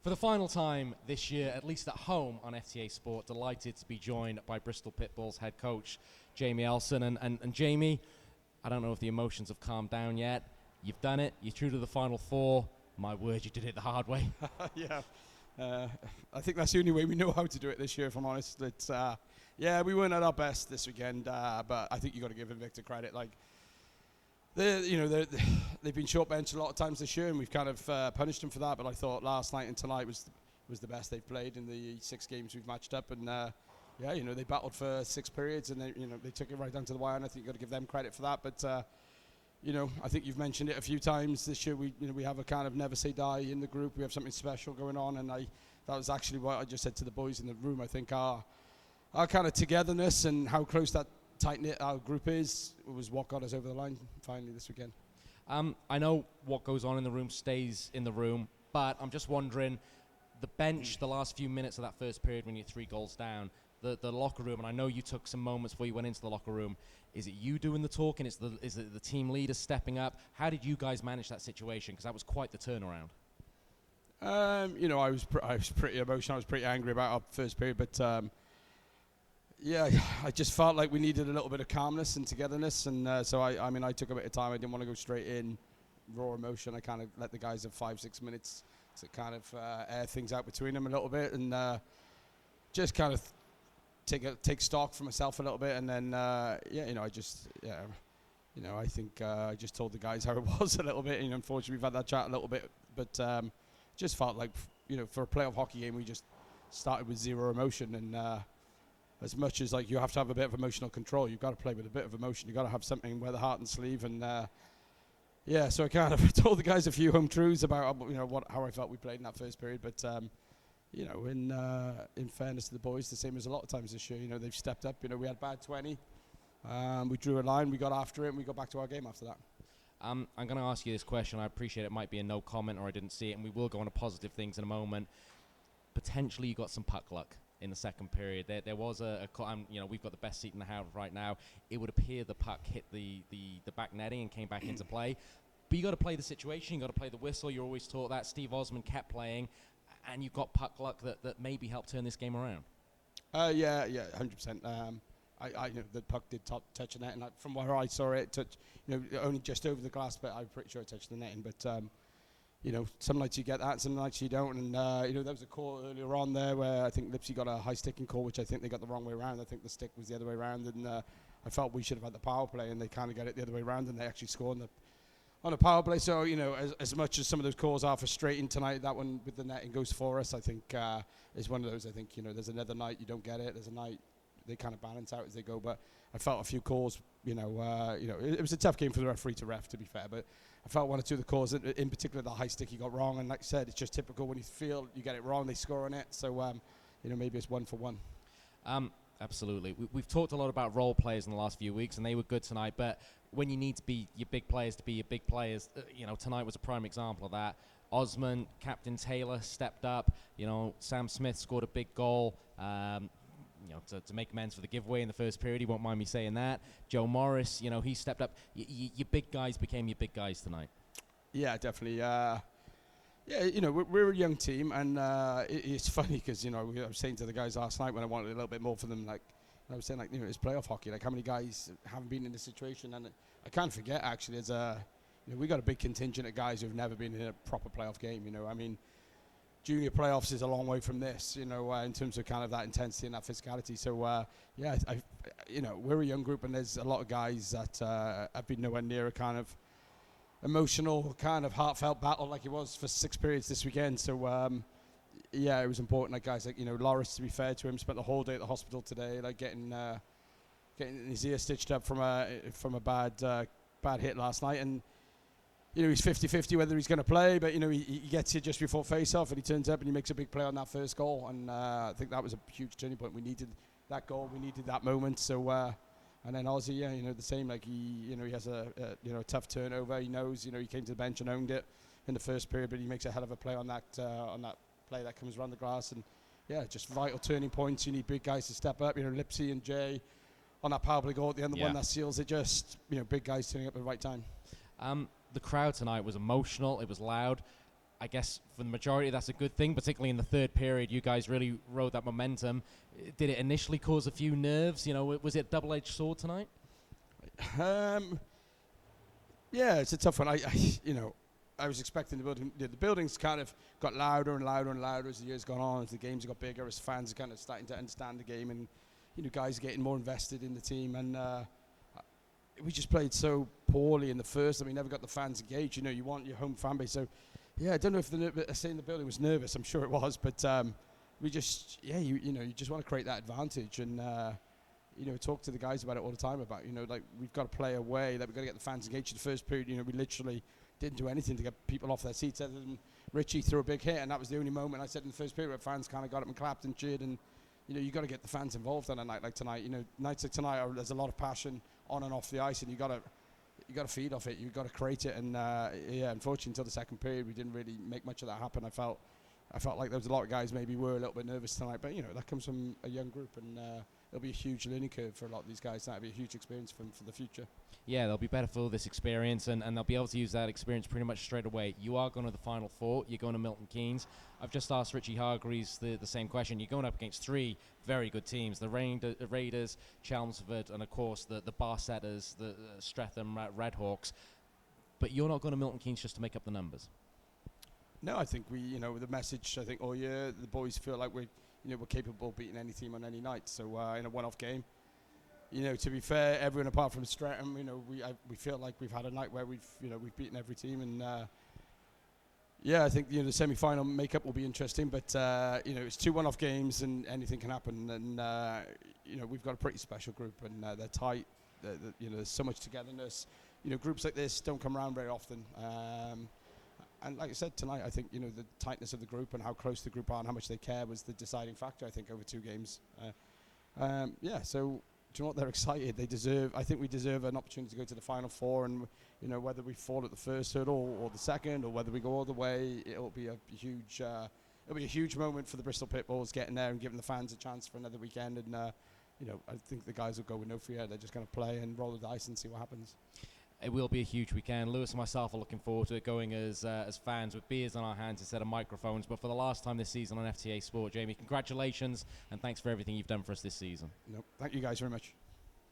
For the final time this year, at least at home on FTA Sport, delighted to be joined by Bristol Pitbulls head coach Jamie Elson. And Jamie, I don't know if the emotions have calmed down yet. You've done it. You're through to the Final Four. My word, you did it the hard way. Yeah. I think that's the only way we know how to do it this year, if I'm honest. It's, we weren't at our best this weekend, but I think you've got to give Invicta credit. Like, they've been short benched a lot of times this year, and we've kind of punished them for that. But I thought last night and tonight was the best they've played in the 6 games we've matched up. And they battled for 6 periods, and they took it right down to the wire. And I think you've got to give them credit for that. But I think you've mentioned it a few times this year. We have a kind of never say die in the group. We have something special going on, and that was actually what I just said to the boys in the room. I think our kind of togetherness and how close that tight-knit our group was what got us over the line finally this weekend. I know what goes on in the room stays in the room, but I'm just wondering, the bench, the last few minutes of that first period when you're 3 goals down, the locker room, and I know you took some moments before you went into the locker room. Is it you doing the talking? Is it the team leader stepping up? How did you guys manage that situation? Because that was quite the turnaround. I was pretty emotional. I was pretty angry about our first period, but I just felt like we needed a little bit of calmness and togetherness, and so I took a bit of time. I didn't want to go straight in, raw emotion. I kind of let the guys have 5-6 minutes to kind of air things out between them a little bit, and just kind of take stock for myself a little bit, and then I think I just told the guys how it was a little bit. Unfortunately, we've had that chat a little bit, but just felt like for a playoff hockey game, we just started with 0 emotion, and as much as like you have to have a bit of emotional control, you've got to play with a bit of emotion. You've got to have something where the heart and sleeve, and so I kind of told the guys a few home truths about how I felt we played in that first period, but. In fairness to the boys, the same as a lot of times this year, they've stepped up. We had bad 20. We drew a line, we got after it, and we got back to our game after that. I'm going to ask you this question. I appreciate it might be a no comment or I didn't see it, and we will go on to positive things in a moment. Potentially you got some puck luck in the second period. There was we've got the best seat in the house right now. It would appear the puck hit the back netting and came back into play. But you got to play the situation, you got to play the whistle. You're always taught that. Steve Osmond kept playing. And you've got puck luck that maybe helped turn this game around. 100%. The puck did touch the net, and from where I saw it, touch, only just over the glass, but I'm pretty sure it touched the netting. But some nights you get that, some nights you don't. And there was a call earlier on there where I think Lipsy got a high sticking call, which I think they got the wrong way around. I think the stick was the other way around, and I felt we should have had the power play, and they kind of got it the other way around, and they actually scored on a power play. So, as much as some of those calls are frustrating tonight, that one with the netting goes for us. I think is one of those. I think, there's another night you don't get it. There's a night they kind of balance out as they go. But I felt a few calls, it was a tough game for the referee to ref, to be fair. But I felt 1 or 2 of the calls, in particular the high stick he got wrong. And like I said, it's just typical when you feel you get it wrong, they score on it. So, maybe it's 1 for 1. Absolutely. We've talked a lot about role players in the last few weeks, and they were good tonight. But when you need to be your big players to be your big players, tonight was a prime example of that. Osmond, Captain Taylor stepped up. Sam Smith scored a big goal. To make amends for the giveaway in the first period. He won't mind me saying that. Joe Morris, he stepped up. Your big guys became your big guys tonight. Yeah, definitely. We're a young team, and it's funny because I was saying to the guys last night when I wanted a little bit more for them, I was saying it's playoff hockey. Like, how many guys haven't been in this situation? And I can't forget actually, we got a big contingent of guys who've never been in a proper playoff game. Junior playoffs is a long way from this. In terms of kind of that intensity and that physicality. So we're a young group, and there's a lot of guys that have been nowhere near a kind of emotional, kind of heartfelt battle like it was for 6 periods this weekend. So it was important. Like guys like Loris, to be fair to him, spent the whole day at the hospital today, like getting his ear stitched up from a bad hit last night, and he's 50-50 whether he's going to play, but he gets here just before face-off, and he turns up and he makes a big play on that first goal, and I think that was a huge turning point. We needed that goal, we needed that moment. So and then Ozzy, the same. Like he has a tough turnover. He knows, he came to the bench and owned it in the first period, but he makes a hell of a play on that play that comes around the glass, and just vital turning points. You need big guys to step up. Lipsy and Jay on that power play goal at the end, the one that seals it. Just big guys turning up at the right time. The crowd tonight was emotional. It was loud. I guess for the majority that's a good thing, particularly in the third period. You guys really rode that momentum. Did it initially cause a few nerves? You know, was it a double-edged sword tonight? Yeah, it's a tough one. I was expecting the buildings kind of got louder and louder and louder as the years gone on, as the games got bigger, as fans are kind of starting to understand the game, and guys are getting more invested in the team. And we just played so poorly in the first, and we never got the fans engaged. You want your home fan base. So, yeah, I don't know if saying the building was nervous. I'm sure it was, but we just, you just want to create that advantage, and talk to the guys about it all the time. About like we've got to play away, that we've got to get the fans engaged. In the first period, we literally didn't do anything to get people off their seats other than Richie threw a big hit, and that was the only moment I said in the first period where fans kind of got up and clapped and cheered. And you got to get the fans involved on a night like tonight. Nights like tonight there's a lot of passion on and off the ice, and you got to feed off it. You got to create it. And unfortunately, until the second period, we didn't really make much of that happen. I felt like there was a lot of guys maybe were a little bit nervous tonight, but that comes from a young group, and it'll be a huge learning curve for a lot of these guys. That'll be a huge experience for them for the future. Yeah, they'll be better for this experience, and they'll be able to use that experience pretty much straight away. You are going to the Final Four. You're going to Milton Keynes. I've just asked Richie Hargreaves the same question. You're going up against three very good teams, the Raiders, Chelmsford, and, of course, the Barsetters, the Streatham Redhawks. But you're not going to Milton Keynes just to make up the numbers. No, I think the message, I think all year, the boys feel like we're capable of beating any team on any night. So in a one-off game, to be fair, everyone apart from Streatham, we feel like we've had a night where we've beaten every team, and I think the semi-final makeup will be interesting. But it's two one-off games, and anything can happen. And we've got a pretty special group, and they're tight. There's so much togetherness. Groups like this don't come around very often. And like I said tonight, I think the tightness of the group and how close the group are and how much they care was the deciding factor. I think over two games. So do you know what? They're excited. I think we deserve an opportunity to go to the Final Four, and whether we fall at the first hurdle or the second, or whether we go all the way, it'll be a huge moment for the Bristol Pitbulls getting there and giving the fans a chance for another weekend. And I think the guys will go with no fear. They're just going to play and roll the dice and see what happens. It will be a huge weekend. Lewis and myself are looking forward to it, going as fans with beers in our hands instead of microphones. But for the last time this season on FTA Sport, Jamie, congratulations and thanks for everything you've done for us this season. Thank you guys very much.